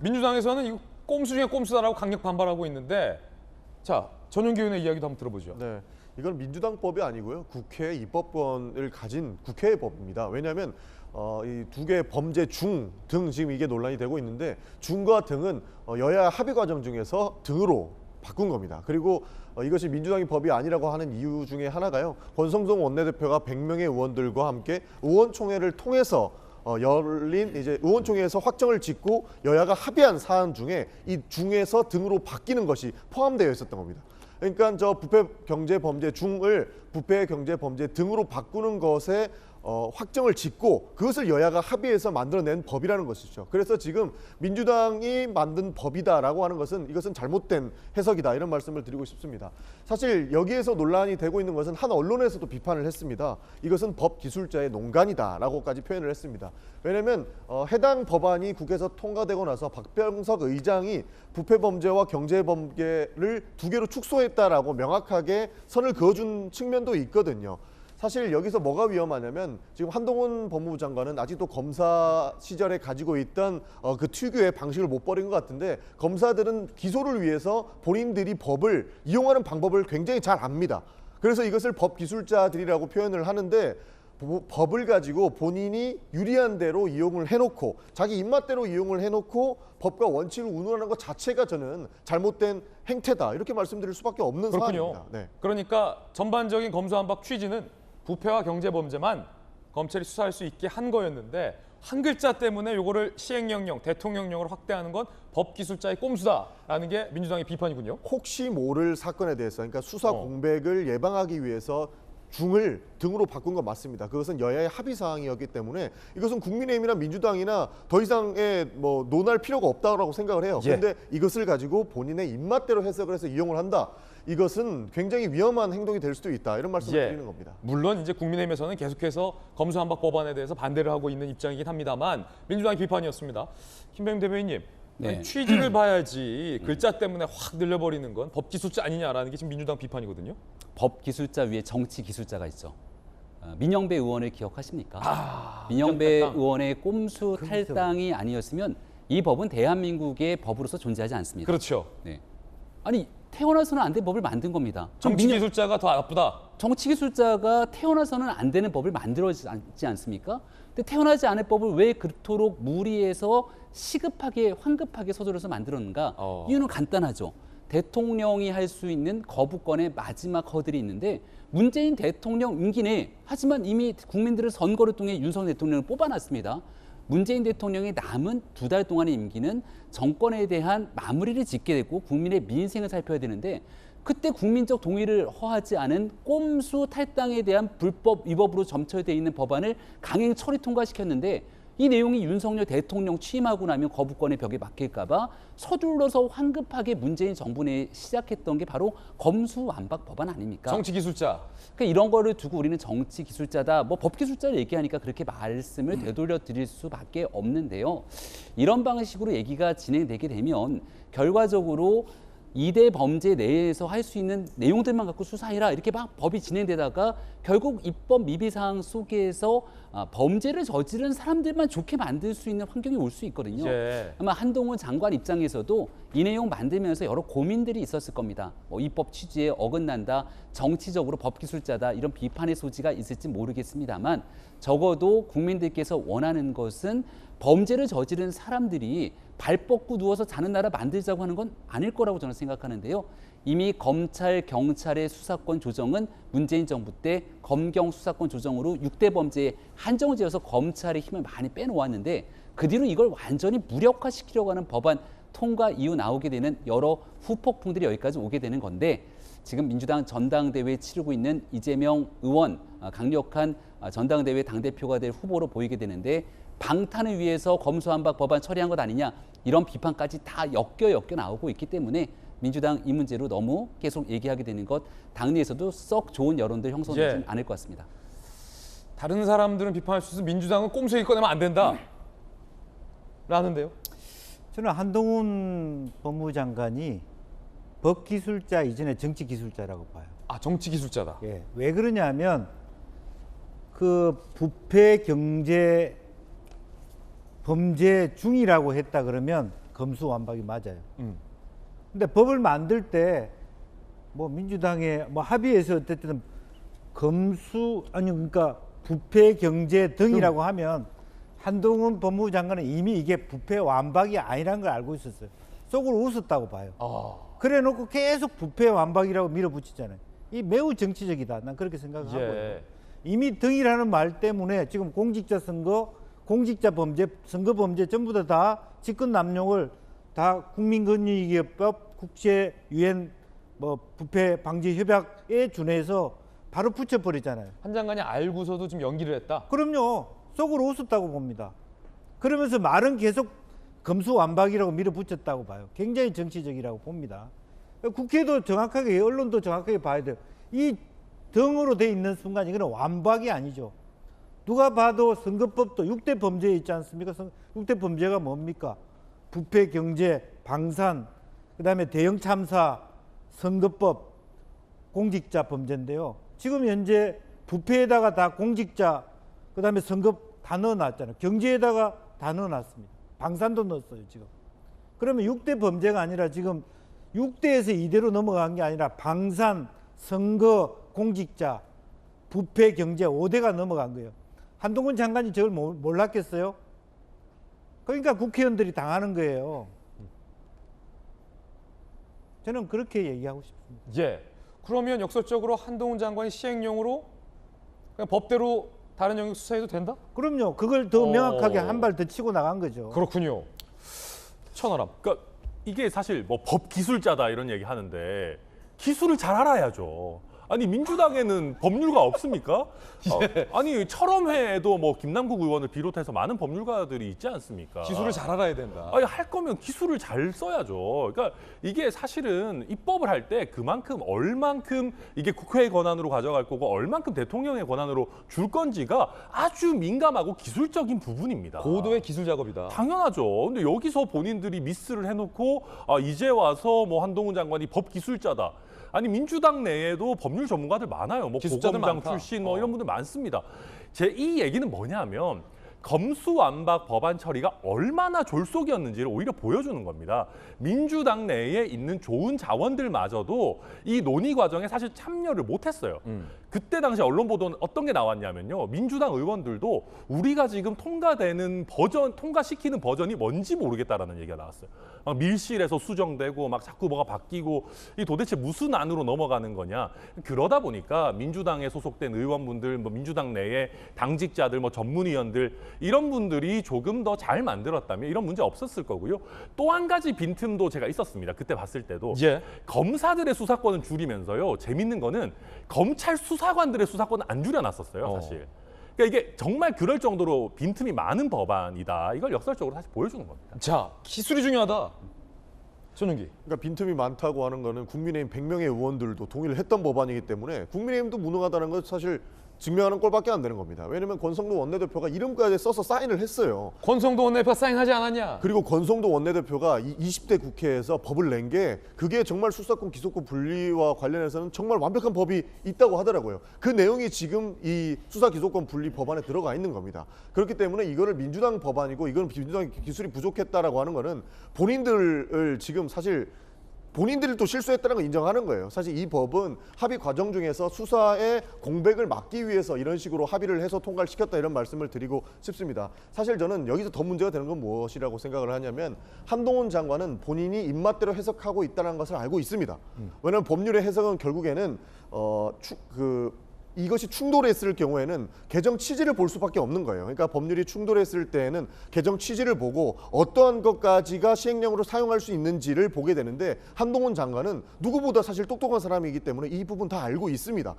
민주당에서는 이거 꼼수 중에 꼼수다라고 강력 반발하고 있는데, 자, 전용기 의원의 이야기도 한번 들어보죠. 네, 이건 민주당법이 아니고요. 국회 입법권을 가진 국회의 법입니다. 왜냐하면 이 두 개의 범죄 중, 등 지금 이게 논란이 되고 있는데 중과 등은 여야 합의 과정 중에서 등으로 바꾼 겁니다. 그리고 이것이 민주당의 법이 아니라고 하는 이유 중에 하나가요. 권성동 원내대표가 100명의 의원들과 함께 의원총회를 통해서 열린 이제 의원총회에서 확정을 짓고 여야가 합의한 사안 중에 이 중에서 등으로 바뀌는 것이 포함되어 있었던 겁니다. 그러니까 저 부패 경제 범죄 중을 부패 경제 범죄 등으로 바꾸는 것에 확정을 짓고 그것을 여야가 합의해서 만들어낸 법이라는 것이죠. 그래서 지금 민주당이 만든 법이다라고 하는 것은 이것은 잘못된 해석이다 이런 말씀을 드리고 싶습니다. 사실 여기에서 논란이 되고 있는 것은 한 언론에서도 비판을 했습니다. 이것은 법 기술자의 농간이다라고까지 표현을 했습니다. 왜냐하면 해당 법안이 국회에서 통과되고 나서 박병석 의장이 부패 범죄와 경제 범죄를 두 개로 축소했다라고 명확하게 선을 그어준 측면도 있거든요. 사실 여기서 뭐가 위험하냐면 지금 한동훈 법무부 장관은 아직도 검사 시절에 가지고 있던 그 특유의 방식을 못 버린 것 같은데 검사들은 기소를 위해서 본인들이 법을 이용하는 방법을 굉장히 잘 압니다. 그래서 이것을 법 기술자들이라고 표현을 하는데 법을 가지고 본인이 유리한 대로 이용을 해놓고 자기 입맛대로 이용을 해놓고 법과 원칙을 운운하는 것 자체가 저는 잘못된 행태다 이렇게 말씀드릴 수밖에 없는 상황입니다. 네. 그러니까 전반적인 검수완박 취지는 부패와 경제범죄만 검찰이 수사할 수 있게 한 거였는데 한 글자 때문에 이거를 시행령령, 대통령령으로 확대하는 건 법기술자의 꼼수다라는 게 민주당의 비판이군요. 혹시 모를 사건에 대해서 그러니까 수사 공백을 예방하기 위해서 중을 등으로 바꾼 건 맞습니다. 그것은 여야의 합의 사항이었기 때문에 이것은 국민의힘이나 민주당이나 더 이상의 뭐 논할 필요가 없다고 생각을 해요. 그런데 이것을 가지고 본인의 입맛대로 해석을 해서 이용을 한다. 이것은 굉장히 위험한 행동이 될 수도 있다. 이런 말씀을 드리는 겁니다. 물론 이제 국민의힘에서는 계속해서 검수완박 법안에 대해서 반대를 하고 있는 입장이긴 합니다만 민주당의 비판이었습니다. 김병임 대변인님. 네. 취지를 봐야지 글자 때문에 확 늘려버리는 건 법기술자 아니냐라는 게 지금 민주당 비판이거든요. 법기술자 위에 정치기술자가 있죠. 민영배 의원을 기억하십니까? 민영배 의원의 꼼수 탈당이 아니었으면 이 법은 대한민국의 법으로서 존재하지 않습니다. 그렇죠. 네. 아니 태어나서는 안 될 법을 만든 겁니다. 정치기술자가 더 나쁘다. 정치기술자가 태어나서는 안 되는 법을 만들어지 않습니까? 근데 태어나지 않을 법을 왜 그토록 무리해서 시급하게 황급하게 서둘러서 만들었는가? 이유는 간단하죠. 대통령이 할 수 있는 거부권의 마지막 허들이 있는데 문재인 대통령 임기 내 하지만 이미 국민들을 선거를 통해 윤석열 대통령을 뽑아놨습니다. 문재인 대통령이 남은 2달 동안의 임기는 정권에 대한 마무리를 짓게 되고 국민의 민생을 살펴야 되는데 그때 국민적 동의를 허하지 않은 꼼수 탈당에 대한 불법 위법으로 점철되어 있는 법안을 강행 처리 통과시켰는데 이 내용이 윤석열 대통령 취임하고 나면 거부권의 벽에 막힐까 봐 서둘러서 황급하게 문재인 정부 내에 시작했던 게 바로 검수완박 법안 아닙니까? 정치기술자. 그러니까 이런 거를 두고 우리는 정치기술자다, 뭐 법기술자를 얘기하니까 그렇게 말씀을 되돌려 드릴 수밖에 없는데요. 이런 방식으로 얘기가 진행되게 되면 결과적으로 2대 범죄 내에서 할 수 있는 내용들만 갖고 수사해라 이렇게 막 법이 진행되다가 결국 입법 미비사항 속에서 범죄를 저지른 사람들만 좋게 만들 수 있는 환경이 올 수 있거든요. 아마 한동훈 장관 입장에서도 이 내용 만들면서 여러 고민들이 있었을 겁니다. 뭐 입법 취지에 어긋난다, 정치적으로 법기술자다 이런 비판의 소지가 있을지 모르겠습니다만 적어도 국민들께서 원하는 것은 범죄를 저지른 사람들이 발 뻗고 누워서 자는 나라 만들자고 하는 건 아닐 거라고 저는 생각하는데요. 이미 검찰, 경찰의 수사권 조정은 문재인 정부 때 검경 수사권 조정으로 6대 범죄에 한정을 지어서 검찰의 힘을 많이 빼놓았는데 그 뒤로 이걸 완전히 무력화시키려고 하는 법안 통과 이후 나오게 되는 여러 후폭풍들이 여기까지 오게 되는 건데 지금 민주당 전당대회 치르고 있는 이재명 의원 강력한 전당대회 당대표가 될 후보로 보이게 되는데 방탄을 위해서 검수완박 법안 처리한 것 아니냐 이런 비판까지 다 엮여 나오고 있기 때문에 민주당 이 문제로 너무 계속 얘기하게 되는 것 당내에서도 썩 좋은 여론들 형성되지 않을 것 같습니다. 다른 사람들은 비판할 수 있어 민주당은 꼼수 얘기 꺼내면 안 된다 라는데요. 저는 한동훈 법무부 장관이 법기술자 이전에 정치기술자라고 봐요. 아, 정치기술자다. 예, 왜 그러냐면 그 부패 경제 범죄 중이라고 했다 그러면 검수완박이 맞아요. 음. 근데 법을 만들 때 뭐 민주당의 뭐 합의해서 어쨌든 그러니까 부패 경제 등이라고 하면 한동훈 법무부 장관은 이미 이게 부패 완박이 아니라는 걸 알고 있었어요. 속으로 웃었다고 봐요. 그래 놓고 계속 부패 완박이라고 밀어붙이잖아요. 이 매우 정치적이다. 난 그렇게 생각하고요. 예. 이미 등이라는 말 때문에 지금 공직자 선거, 공직자 범죄, 선거 범죄 전부 다 직권 남용을 다 국민권익위법, 국제 유엔 뭐 부패 방지 협약에 준해서 바로 붙여버리잖아요. 한 장관이 알고서도 지금 연기를 했다. 그럼요. 속으로 웃었다고 봅니다. 그러면서 말은 계속 검수완박이라고 밀어붙였다고 봐요. 굉장히 정치적이라고 봅니다. 국회도 정확하게, 언론도 정확하게 봐야 돼요. 이 등으로 돼 있는 순간 이거는 완박이 아니죠. 누가 봐도 선거법도 6대 범죄 있지 않습니까? 6대 범죄가 뭡니까? 부패, 경제, 방산, 그다음에 대형 참사, 선거법, 공직자 범죄인데요. 지금 현재 부패에다가 다 공직자, 그다음에 선거 다 넣어놨잖아요. 경제에다가 다 넣어놨습니다. 방산도 넣었어요 지금. 그러면 6대 범죄가 아니라 지금 6대에서 2대로 넘어간 게 아니라 방산, 선거, 공직자, 부패, 경제 5대가 넘어간 거예요. 한동훈 장관이 저걸 몰랐겠어요? 그러니까 국회의원들이 당하는 거예요. 저는 그렇게 얘기하고 싶습니다. 예. 그러면 역설적으로 한동훈 장관이 시행령으로 그냥 법대로 다른 영역 수사해도 된다? 그럼요. 그걸 더 명확하게 한 발 더 치고 나간 거죠. 그렇군요. 천하람. 그러니까 이게 사실 뭐 법 기술자다 이런 얘기 하는데 기술을 잘 알아야죠. 아니 민주당에는 법률가 없습니까? 아니 철험회에도 뭐 김남국 의원을 비롯해서 많은 법률가들이 있지 않습니까? 기술을 잘 알아야 된다. 아니 할 거면 기술을 잘 써야죠. 그러니까 이게 사실은 입법을 할 때 그만큼 얼만큼 이게 국회의 권한으로 가져갈 거고 얼만큼 대통령의 권한으로 줄 건지가 아주 민감하고 기술적인 부분입니다. 고도의 기술 작업이다. 당연하죠. 근데 여기서 본인들이 미스를 해놓고 이제 와서 뭐 한동훈 장관이 법 기술자다. 아니 민주당 내에도 법률 전문가들 많아요. 뭐 기술자들 고검장 많다. 출신 뭐 이런 분들 많습니다. 제 이 얘기는 뭐냐면 검수완박 법안 처리가 얼마나 졸속이었는지를 오히려 보여주는 겁니다. 민주당 내에 있는 좋은 자원들마저도 이 논의 과정에 사실 참여를 못했어요. 그때 당시 언론 보도는 어떤 게 나왔냐면요. 민주당 의원들도 우리가 지금 통과시키는 버전이 뭔지 모르겠다라는 얘기가 나왔어요. 막 밀실에서 수정되고 막 자꾸 뭐가 바뀌고 이 도대체 무슨 안으로 넘어가는 거냐. 그러다 보니까 민주당에 소속된 의원분들, 뭐 민주당 내에 당직자들, 뭐 전문위원들 이런 분들이 조금 더 잘 만들었다면 이런 문제 없었을 거고요. 또 한 가지 빈틈도 제가 있었습니다. 그때 봤을 때도 예. 검사들의 수사권은 줄이면서요. 재밌는 거는 검찰 수사관들의 수사권은 안 줄여놨었어요. 사실. 그러니까 이게 정말 그럴 정도로 빈틈이 많은 법안이다. 이걸 역설적으로 사실 보여주는 겁니다. 자, 기술이 중요하다. 손윤기. 그러니까 빈틈이 많다고 하는 거는 국민의힘 100명의 의원들도 동의를 했던 법안이기 때문에 국민의힘도 무능하다는 건 사실 증명하는 꼴밖에 안 되는 겁니다. 왜냐하면 권성동 원내대표가 이름까지 써서 사인을 했어요. 권성동 원내대표 사인하지 않았냐? 그리고 권성동 원내대표가 20대 국회에서 법을 낸 게 그게 정말 수사권 기소권 분리와 관련해서는 정말 완벽한 법이 있다고 하더라고요. 그 내용이 지금 이 수사 기소권 분리 법안에 들어가 있는 겁니다. 그렇기 때문에 이거를 민주당 법안이고 이건 민주당 기술이 부족했다라고 하는 거는 본인들을 지금 사실 본인들이 또 실수했다는 걸 인정하는 거예요. 사실 이 법은 합의 과정 중에서 수사의 공백을 막기 위해서 이런 식으로 합의를 해서 통과를 시켰다 이런 말씀을 드리고 싶습니다. 사실 저는 여기서 더 문제가 되는 건 무엇이라고 생각을 하냐면 한동훈 장관은 본인이 입맛대로 해석하고 있다는 것을 알고 있습니다. 왜냐하면 법률의 해석은 결국에는 이것이 충돌했을 경우에는 개정 취지를 볼 수밖에 없는 거예요. 그러니까 법률이 충돌했을 때에는 개정 취지를 보고 어떠한 것까지가 시행령으로 사용할 수 있는지를 보게 되는데 한동훈 장관은 누구보다 사실 똑똑한 사람이기 때문에 이 부분 다 알고 있습니다.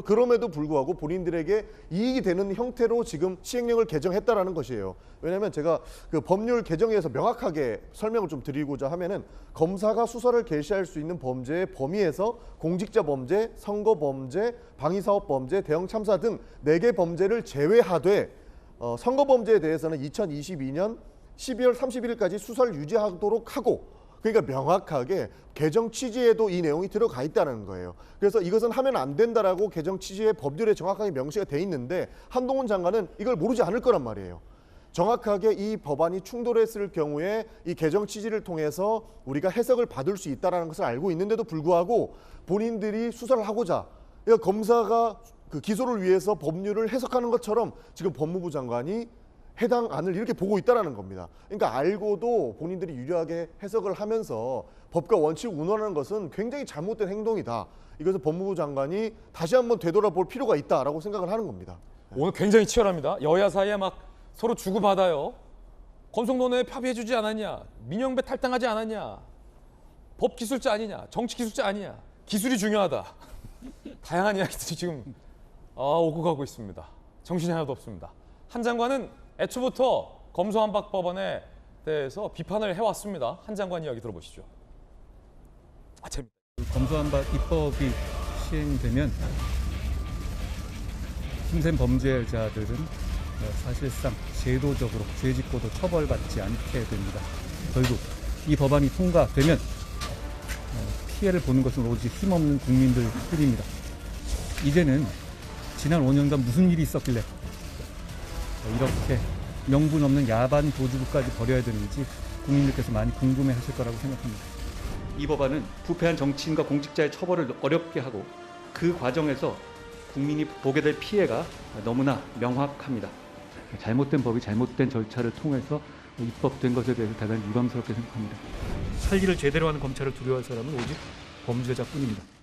그럼에도 불구하고 본인들에게 이익이 되는 형태로 지금 시행령을 개정했다라는 것이에요. 왜냐하면 제가 그 법률 개정에서 명확하게 설명을 좀 드리고자 하면은 검사가 수사를 개시할 수 있는 범죄의 범위에서 공직자 범죄, 선거 범죄, 방위사업 범죄, 대형 참사 등 4개 범죄를 제외하되 선거 범죄에 대해서는 2022년 12월 31일까지 수사를 유지하도록 하고 그러니까 명확하게 개정 취지에도 이 내용이 들어가 있다는 거예요. 그래서 이것은 하면 안 된다라고 개정 취지의 법률에 정확하게 명시가 돼 있는데 한동훈 장관은 이걸 모르지 않을 거란 말이에요. 정확하게 이 법안이 충돌했을 경우에 이 개정 취지를 통해서 우리가 해석을 받을 수 있다는 것을 알고 있는데도 불구하고 본인들이 수사를 하고자 그러니까 검사가 그 기소를 위해서 법률을 해석하는 것처럼 지금 법무부 장관이 해당 안을 이렇게 보고 있다는 겁니다. 그러니까 알고도 본인들이 유리하게 해석을 하면서 법과 원칙을 운운하는 것은 굉장히 잘못된 행동이다. 이것을 법무부 장관이 다시 한번 되돌아볼 필요가 있다라고 생각을 하는 겁니다. 오늘 굉장히 치열합니다. 여야 사이에 막 서로 주고받아요. 건성논에 협의해주지 않았냐? 민영배 탈당하지 않았냐? 법기술자 아니냐? 정치기술자 아니냐? 기술이 중요하다. 다양한 이야기들이 지금 오고 가고 있습니다. 정신이 하나도 없습니다. 한 장관은 애초부터 검수완박 법안에 대해서 비판을 해왔습니다. 한 장관 이야기 들어보시죠. 재밌다. 검수완박 입법이 시행되면 힘센 범죄자들은 사실상 제도적으로 죄짓고도 처벌받지 않게 됩니다. 결국 이 법안이 통과되면 피해를 보는 것은 오직 힘없는 국민들뿐입니다. 이제는 지난 5년간 무슨 일이 있었길래 이렇게 명분 없는 야반 도주까지 벌여야 되는지 국민들께서 많이 궁금해하실 거라고 생각합니다. 이 법안은 부패한 정치인과 공직자의 처벌을 어렵게 하고 그 과정에서 국민이 보게 될 피해가 너무나 명확합니다. 잘못된 법이 잘못된 절차를 통해서 입법된 것에 대해서 대단히 유감스럽게 생각합니다. 할 일을 제대로 하는 검찰을 두려워할 사람은 오직 범죄자뿐입니다.